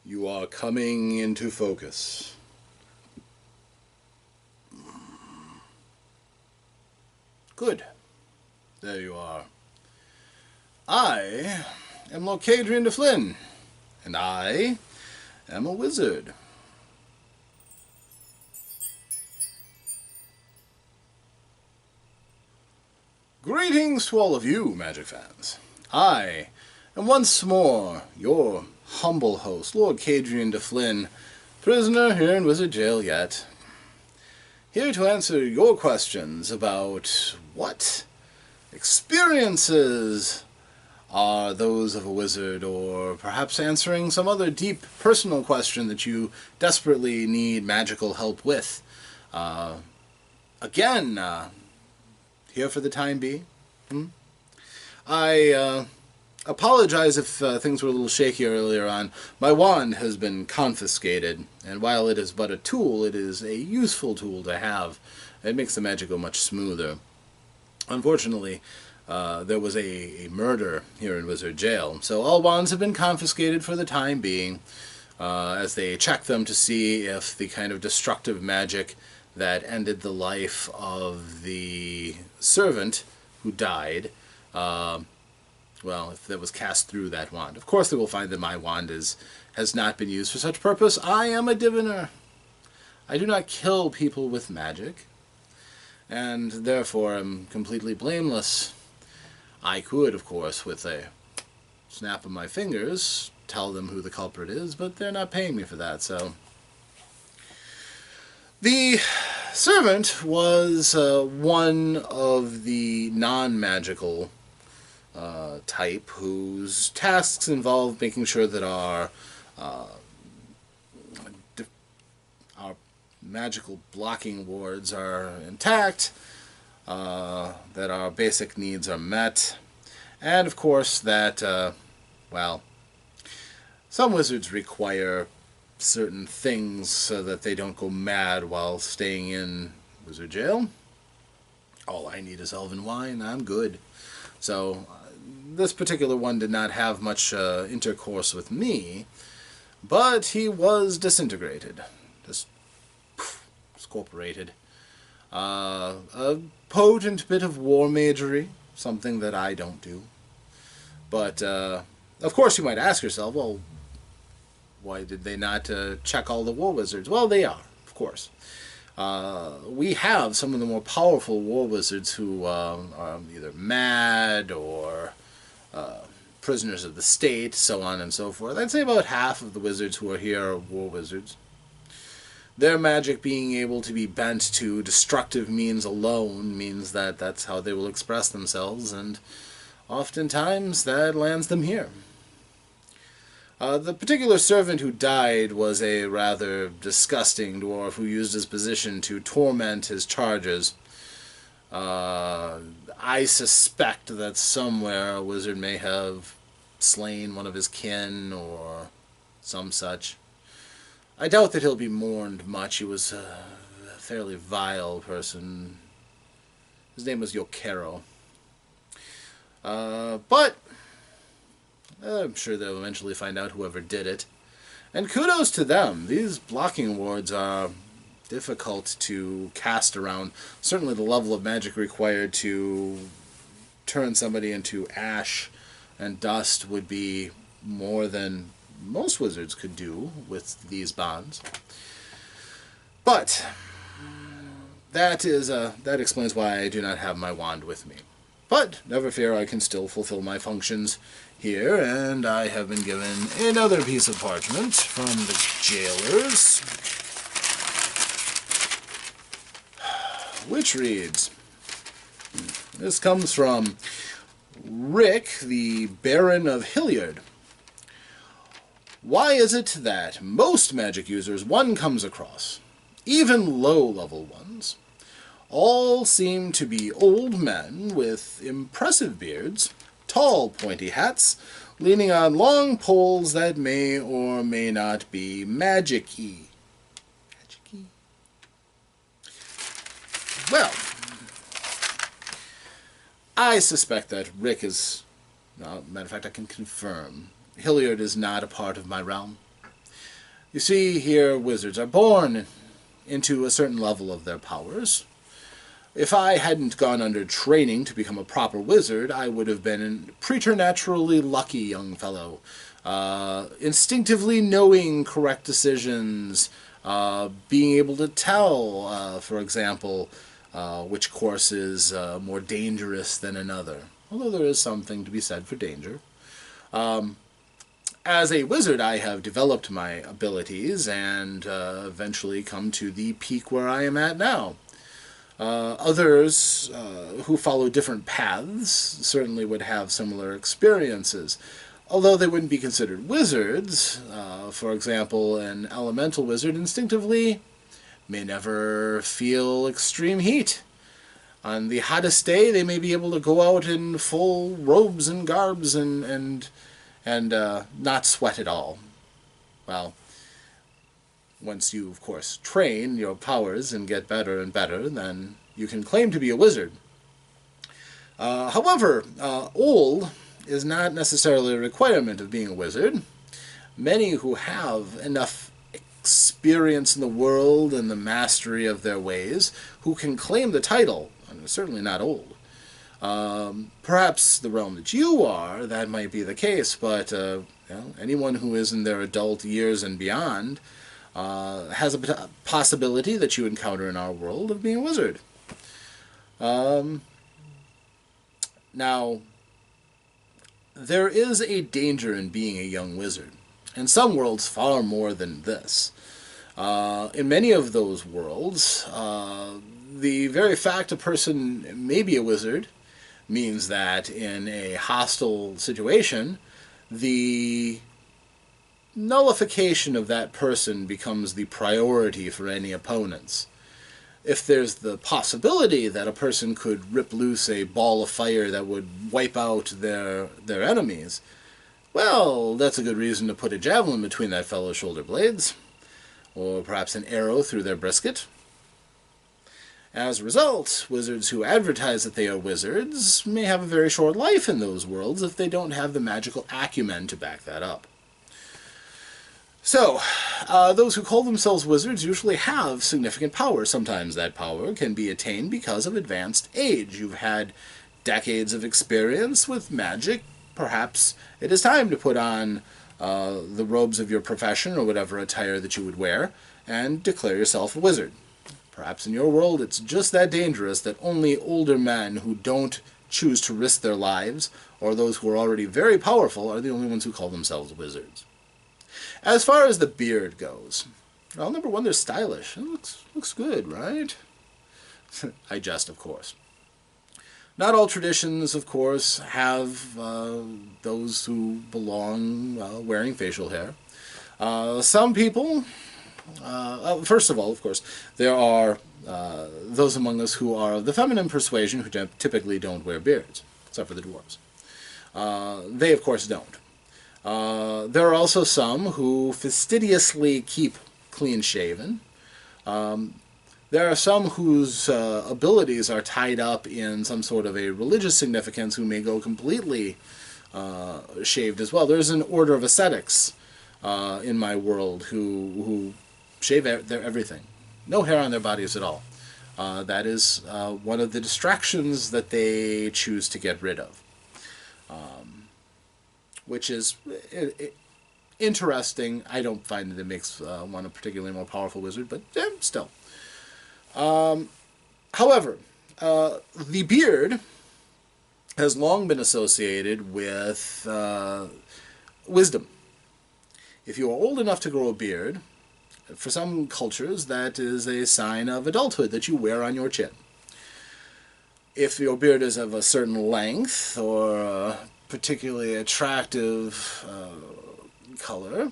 You are coming into focus. Good. There you are. I am Cadrian Du Flynn, and I am a wizard. Greetings to all of you, Magic fans. I am once more your humble host, Lord Cadrian Du Flynn, prisoner here in Wizard Jail yet, here to answer your questions about what experiences are those of a wizard, or perhaps answering some other deep personal question that you desperately need magical help with. Again, here for the time being. I apologize if things were a little shaky earlier on. My wand has been confiscated, and while it is but a tool, it is a useful tool to have. It makes the magic go much smoother. Unfortunately, there was a murder here in Wizard Jail, so all wands have been confiscated for the time being, as they check them to see if the kind of destructive magic that ended the life of the servant who died, well, if that was cast through that wand. Of course they will find that my wand has not been used for such purpose. I am a diviner. I do not kill people with magic, and therefore am completely blameless. I could, of course, with a snap of my fingers, tell them who the culprit is, but they're not paying me for that, so... The servant was one of the non-magical type whose tasks involve making sure that our magical blocking wards are intact, that our basic needs are met, and of course that, well, some wizards require certain things so that they don't go mad while staying in Wizard Jail. All I need is elven wine, I'm good. So, this particular one did not have much intercourse with me, but he was disintegrated. Just scorporated. A potent bit of war magery, something that I don't do. But, of course you might ask yourself, well, why did they not check all the war wizards? Well, they are, of course. We have some of the more powerful war wizards who are either mad or prisoners of the state, so on and so forth. I'd say about half of the wizards who are here are war wizards. Their magic being able to be bent to destructive means alone means that that's how they will express themselves, and oftentimes that lands them here. The particular servant who died was a rather disgusting dwarf who used his position to torment his charges. I suspect that somewhere a wizard may have slain one of his kin or some such. I doubt that he'll be mourned much. He was a fairly vile person. His name was Yokero. But I'm sure they'll eventually find out whoever did it. And kudos to them. These blocking wards are difficult to cast around. Certainly the level of magic required to turn somebody into ash and dust would be more than most wizards could do with these bonds. But that explains why I do not have my wand with me. But never fear, I can still fulfill my functions here, and I have been given another piece of parchment from the jailers, which reads, this comes from Rick, the Baron of Hilliard. Why is it that most magic users one comes across, even low-level ones, all seem to be old men with impressive beards, tall pointy hats, leaning on long poles that may or may not be magic-y? Magic-y? Well, I suspect that Rick is... matter of fact, I can confirm. Hilliard is not a part of my realm. You see here, wizards are born into a certain level of their powers. If I hadn't gone under training to become a proper wizard, I would have been a preternaturally lucky young fellow, instinctively knowing correct decisions, being able to tell, for example, which course is more dangerous than another, although there is something to be said for danger. As a wizard, I have developed my abilities and eventually come to the peak where I am at now. Others who follow different paths certainly would have similar experiences, although they wouldn't be considered wizards. For example, an elemental wizard instinctively may never feel extreme heat. On the hottest day, they may be able to go out in full robes and garbs and not sweat at all. Well, once you, of course, train your powers and get better and better, then you can claim to be a wizard. However, old is not necessarily a requirement of being a wizard. Many who have enough experience in the world and the mastery of their ways who can claim the title are certainly not old. Perhaps the realm that you are, that might be the case, but anyone who is in their adult years and beyond has a possibility that you encounter in our world of being a wizard. Now, there is a danger in being a young wizard. In some worlds, far more than this. In many of those worlds, the very fact a person may be a wizard means that in a hostile situation, the nullification of that person becomes the priority for any opponents. If there's the possibility that a person could rip loose a ball of fire that would wipe out their enemies, well, that's a good reason to put a javelin between that fellow's shoulder blades, or perhaps an arrow through their brisket. As a result, wizards who advertise that they are wizards may have a very short life in those worlds if they don't have the magical acumen to back that up. So, those who call themselves wizards usually have significant power. Sometimes that power can be attained because of advanced age. You've had decades of experience with magic. Perhaps it is time to put on the robes of your profession or whatever attire that you would wear and declare yourself a wizard. Perhaps in your world it's just that dangerous that only older men who don't choose to risk their lives, or those who are already very powerful, are the only ones who call themselves wizards. As far as the beard goes, well, number one, they're stylish. It looks good, right? I jest, of course. Not all traditions, of course, have those who belong wearing facial hair. Some people, first of all, of course, there are those among us who are of the feminine persuasion who typically don't wear beards, except for the dwarves. They, of course, don't. There are also some who fastidiously keep clean-shaven. There are some whose abilities are tied up in some sort of a religious significance who may go completely shaved as well. There's an order of ascetics in my world who shave their everything. No hair on their bodies at all. That is one of the distractions that they choose to get rid of. Which is interesting. I don't find that it makes one a particularly more powerful wizard, but still. However, the beard has long been associated with wisdom. If you are old enough to grow a beard, for some cultures that is a sign of adulthood that you wear on your chin. If your beard is of a certain length or particularly attractive color,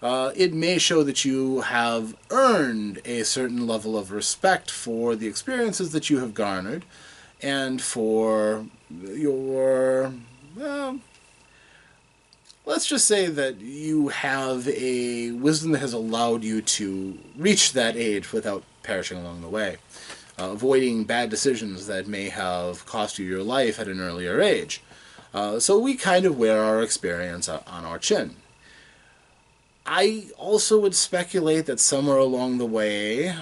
it may show that you have earned a certain level of respect for the experiences that you have garnered and for your, let's just say that you have a wisdom that has allowed you to reach that age without perishing along the way, avoiding bad decisions that may have cost you your life at an earlier age. So we kind of wear our experience on our chin. I also would speculate that somewhere along the way,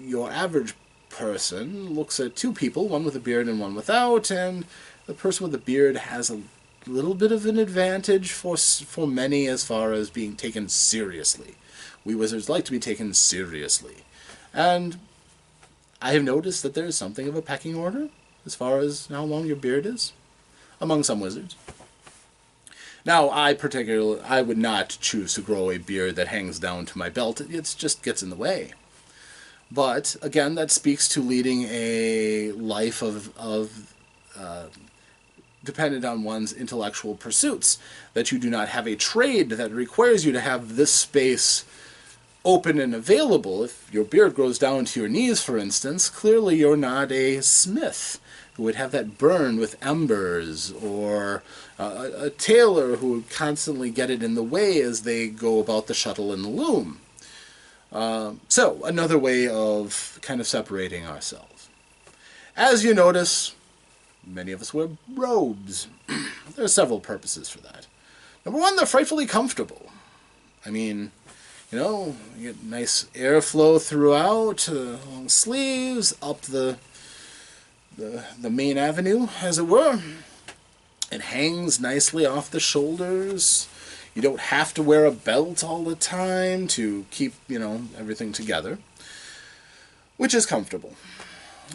your average person looks at two people, one with a beard and one without, and the person with the beard has a little bit of an advantage for many as far as being taken seriously. We wizards like to be taken seriously. And I have noticed that there is something of a pecking order as far as how long your beard is among some wizards. Now, I would not choose to grow a beard that hangs down to my belt. It just gets in the way. But, again, that speaks to leading a life of dependent on one's intellectual pursuits. That you do not have a trade that requires you to have this space open and available. If your beard grows down to your knees, for instance, clearly you're not a smith who would have that burned with embers, or a tailor who would constantly get it in the way as they go about the shuttle and the loom. So, another way of kind of separating ourselves. As you notice, many of us wear robes. There are several purposes for that. Number one, they're frightfully comfortable. I mean, you get nice airflow throughout, long sleeves, up the main avenue, as it were. It hangs nicely off the shoulders. You don't have to wear a belt all the time to keep, everything together, which is comfortable.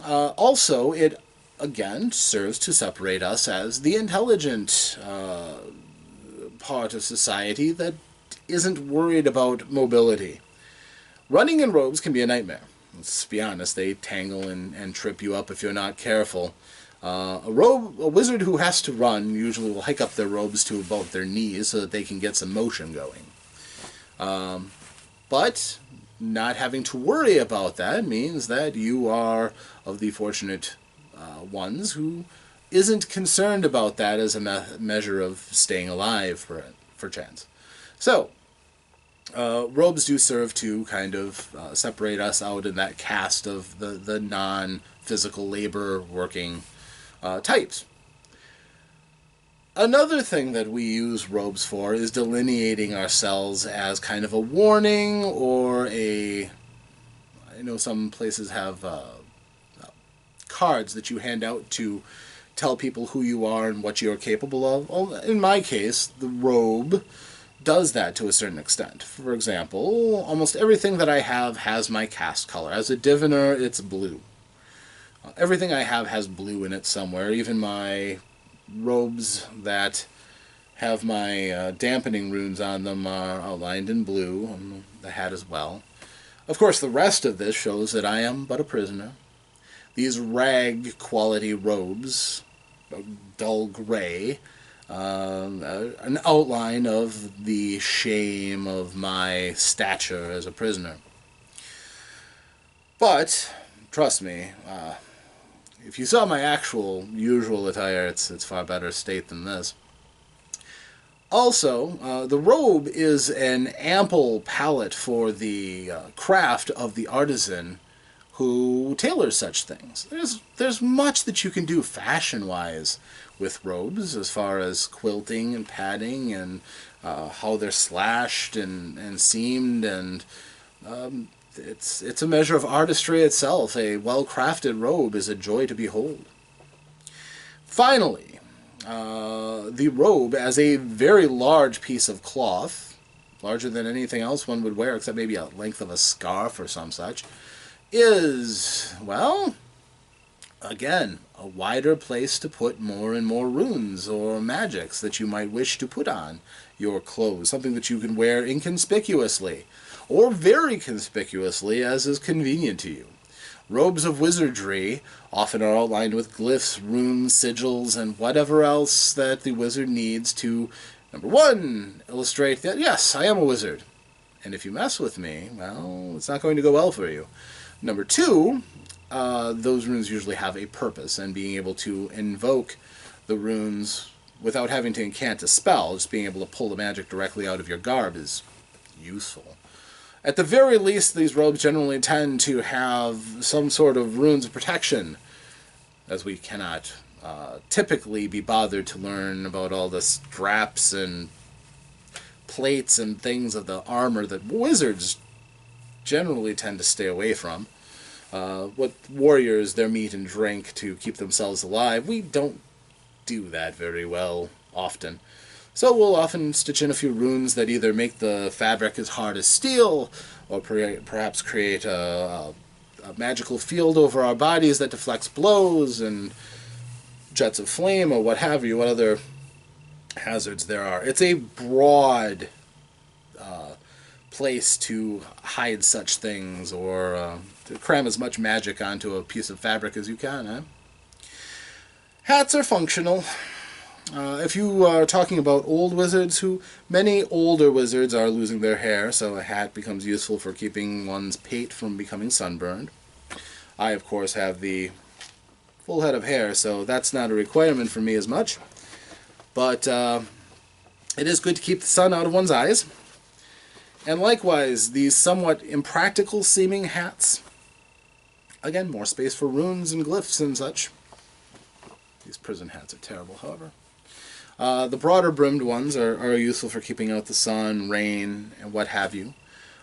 Also, it, again, serves to separate us as the intelligent part of society that isn't worried about mobility. Running in robes can be a nightmare. Let's be honest, they tangle and trip you up if you're not careful. A wizard who has to run usually will hike up their robes to about their knees so that they can get some motion going. But not having to worry about that means that you are of the fortunate ones who isn't concerned about that as a measure of staying alive for chance. So, robes do serve to kind of separate us out in that caste of the non-physical labor working types. Another thing that we use robes for is delineating ourselves as kind of a warning, or I know some places have cards that you hand out to tell people who you are and what you're capable of. Well, in my case, the robe does that to a certain extent. For example, almost everything that I have has my caste color. As a diviner, it's blue. Everything I have has blue in it somewhere. Even my robes that have my dampening runes on them are outlined in blue, and the hat as well. Of course, the rest of this shows that I am but a prisoner. These rag quality robes, dull gray, an outline of the shame of my stature as a prisoner. But, trust me, if you saw my actual usual attire, it's far better state than this. Also, the robe is an ample palette for the craft of the artisan who tailors such things. There's much that you can do fashion-wise with robes, as far as quilting and padding and how they're slashed and seamed, and it's a measure of artistry itself. A well-crafted robe is a joy to behold. Finally, the robe, as a very large piece of cloth, larger than anything else one would wear except maybe a length of a scarf or some such, is, well, again, a wider place to put more and more runes or magics that you might wish to put on your clothes. Something that you can wear inconspicuously, or very conspicuously, as is convenient to you. Robes of wizardry often are outlined with glyphs, runes, sigils, and whatever else that the wizard needs to, number one, illustrate that, yes, I am a wizard. And if you mess with me, well, it's not going to go well for you. Number two, those runes usually have a purpose, and being able to invoke the runes without having to incant a spell, just being able to pull the magic directly out of your garb is useful. At the very least, these robes generally tend to have some sort of runes of protection, as we cannot typically be bothered to learn about all the straps and plates and things of the armor that wizards generally tend to stay away from. What warriors, their meat and drink to keep themselves alive, we don't do that very well often. So we'll often stitch in a few runes that either make the fabric as hard as steel, or perhaps create a magical field over our bodies that deflects blows and jets of flame, or what have you, what other hazards there are. It's a broad place to hide such things, or to cram as much magic onto a piece of fabric as you can. Hats are functional. If you are talking about old wizards, many older wizards are losing their hair, so a hat becomes useful for keeping one's pate from becoming sunburned. I, of course, have the full head of hair, so that's not a requirement for me as much. But it is good to keep the sun out of one's eyes. And likewise, these somewhat impractical seeming hats, again, more space for runes and glyphs and such. These prison hats are terrible, however. The broader brimmed ones are useful for keeping out the sun, rain, and what have you.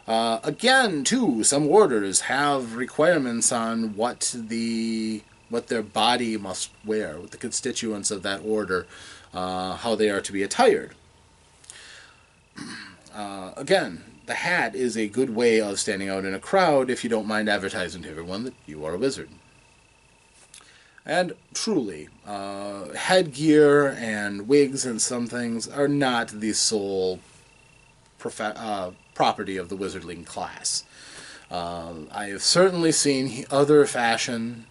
Again, too, some orders have requirements on what their body must wear, what the constituents of that order, how they are to be attired. Again, the hat is a good way of standing out in a crowd if you don't mind advertising to everyone that you are a wizard. And truly, headgear and wigs and some things are not the sole property of the wizardling class. I have certainly seen other fashion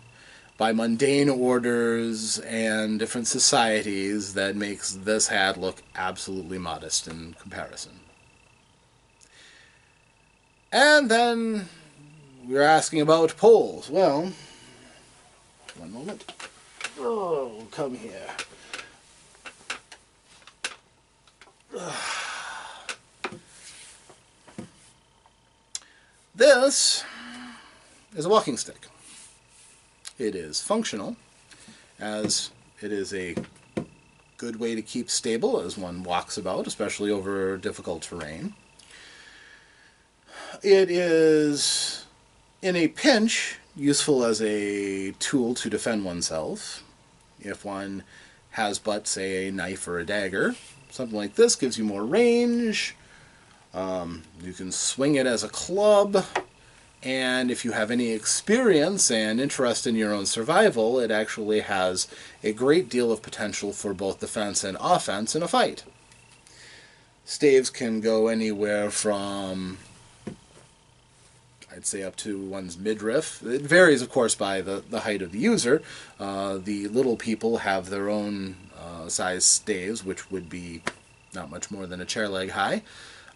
by mundane orders and different societies that makes this hat look absolutely modest in comparison. And then we're asking about poles. Well, one moment. Oh, come here. This is a walking stick. It is functional, as it is a good way to keep stable as one walks about, especially over difficult terrain. It is, in a pinch, useful as a tool to defend oneself. If one has but, say, a knife or a dagger, something like this gives you more range. You can swing it as a club, and if you have any experience and interest in your own survival, it actually has a great deal of potential for both defense and offense in a fight. Staves can go anywhere from, I'd say, up to one's midriff. It varies, of course, by the height of the user. The little people have their own size staves, which would be not much more than a chair leg high.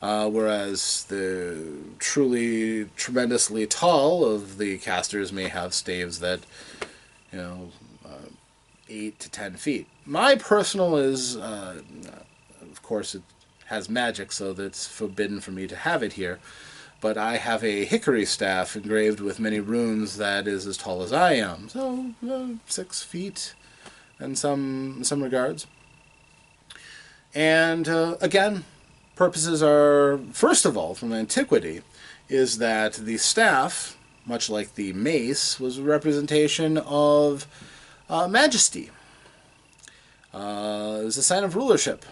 Whereas the truly tremendously tall of the casters may have staves that, 8 to 10 feet. My personal is, of course, it has magic, so that's forbidden for me to have it here. But I have a hickory staff engraved with many runes that is as tall as I am, so 6 feet in some regards. And again, purposes are, first of all, from antiquity, is that the staff, much like the mace, was a representation of majesty. It was a sign of rulership.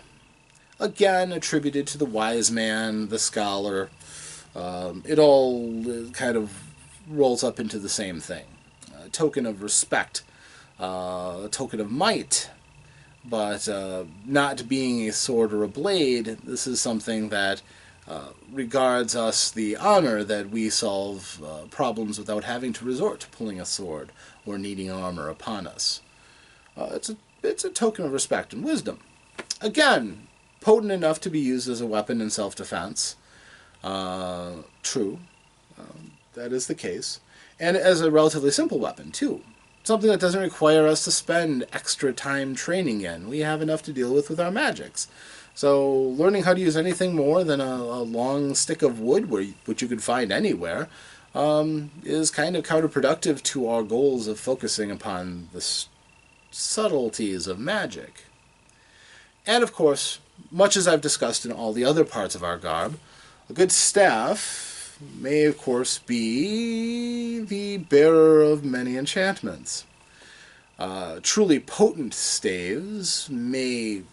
Again, attributed to the wise man, the scholar. It all kind of rolls up into the same thing. A token of respect, a token of might. But not being a sword or a blade, this is something that regards us the honor that we solve problems without having to resort to pulling a sword or needing armor upon us. It's a token of respect and wisdom. Again, potent enough to be used as a weapon in self-defense. True, that is the case. And as a relatively simple weapon, too. Something that doesn't require us to spend extra time training in. We have enough to deal with our magics. So learning how to use anything more than a long stick of wood, which you can find anywhere, is kind of counterproductive to our goals of focusing upon the subtleties of magic. And of course, much as I've discussed in all the other parts of our garb, a good staff may, of course, be the bearer of many enchantments. Truly potent staves may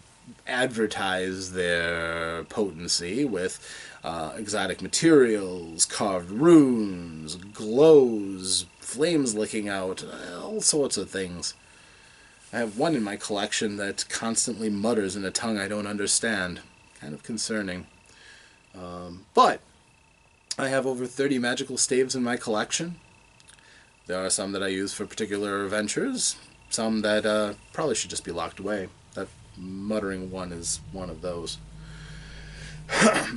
advertise their potency with exotic materials, carved runes, glows, flames licking out, all sorts of things. I have one in my collection that constantly mutters in a tongue I don't understand. Kind of concerning. But I have over 30 magical staves in my collection. There are some that I use for particular adventures, some that probably should just be locked away. That muttering one is one of those.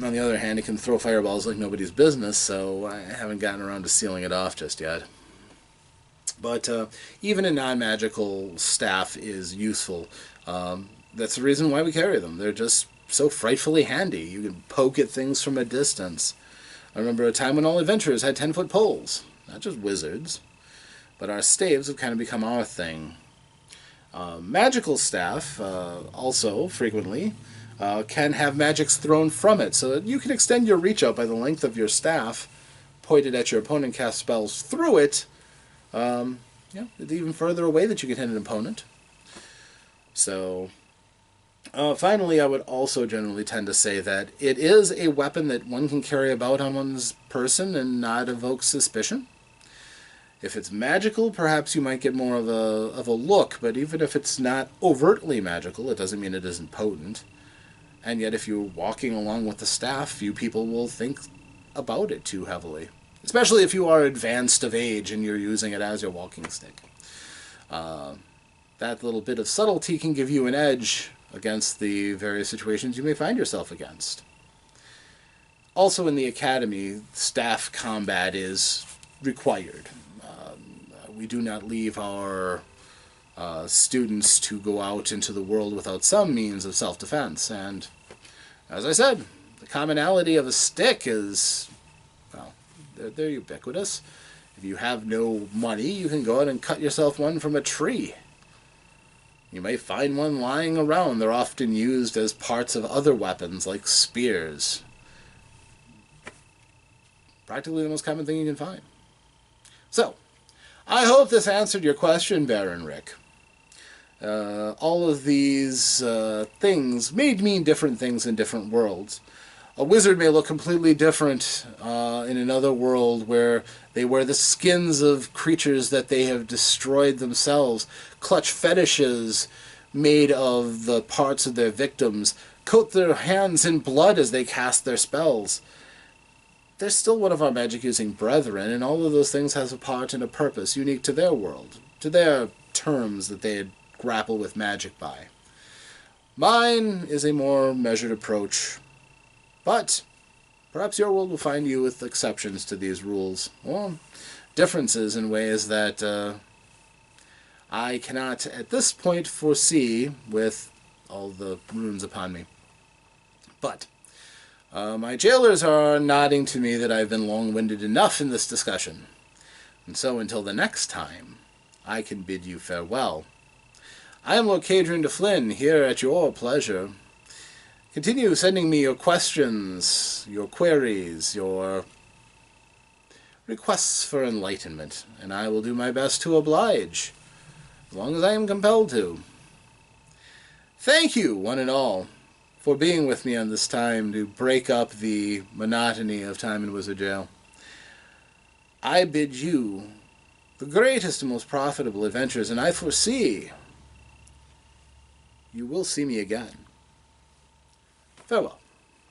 On the other hand, it can throw fireballs like nobody's business, so I haven't gotten around to sealing it off just yet. But even a non-magical staff is useful. That's the reason why we carry them. They're just so frightfully handy. You can poke at things from a distance. I remember a time when all adventurers had 10-foot poles. Not just wizards. But our staves have kind of become our thing. Magical staff, also, frequently, can have magics thrown from it, so that you can extend your reach out by the length of your staff, pointed at your opponent, cast spells through it, even further away that you can hit an opponent. So, finally, I would also generally tend to say that it is a weapon that one can carry about on one's person and not evoke suspicion. If it's magical, perhaps you might get more of a look, but even if it's not overtly magical, it doesn't mean it isn't potent. And yet if you're walking along with the staff, few people will think about it too heavily. Especially if you are advanced of age and you're using it as your walking stick. That little bit of subtlety can give you an edge against the various situations you may find yourself against. Also in the academy, staff combat is required. We do not leave our students to go out into the world without some means of self-defense. And, as I said, the commonality of a stick is, well, they're ubiquitous. If you have no money, you can go out and cut yourself one from a tree. You may find one lying around. They're often used as parts of other weapons, like spears. Practically the most common thing you can find. So, I hope this answered your question, Baron Rick. All of these things may mean different things in different worlds. A wizard may look completely different in another world where they wear the skins of creatures that they have destroyed themselves, clutch fetishes made of the parts of their victims, coat their hands in blood as they cast their spells. They're still one of our magic-using brethren, and all of those things has a part and a purpose unique to their world, to their terms that they grapple with magic by. Mine is a more measured approach, but perhaps your world will find you with exceptions to these rules, or differences in ways that I cannot at this point foresee with all the runes upon me. But my jailers are nodding to me that I've been long-winded enough in this discussion. And so until the next time, I can bid you farewell. I am Lord Cadrian Du Flynn, here at your pleasure. Continue sending me your questions, your queries, your requests for enlightenment, and I will do my best to oblige, as long as I am compelled to. Thank you, one and all, for being with me on this time to break up the monotony of time in Wizard Jail. I bid you the greatest and most profitable adventures, and I foresee you will see me again. Farewell.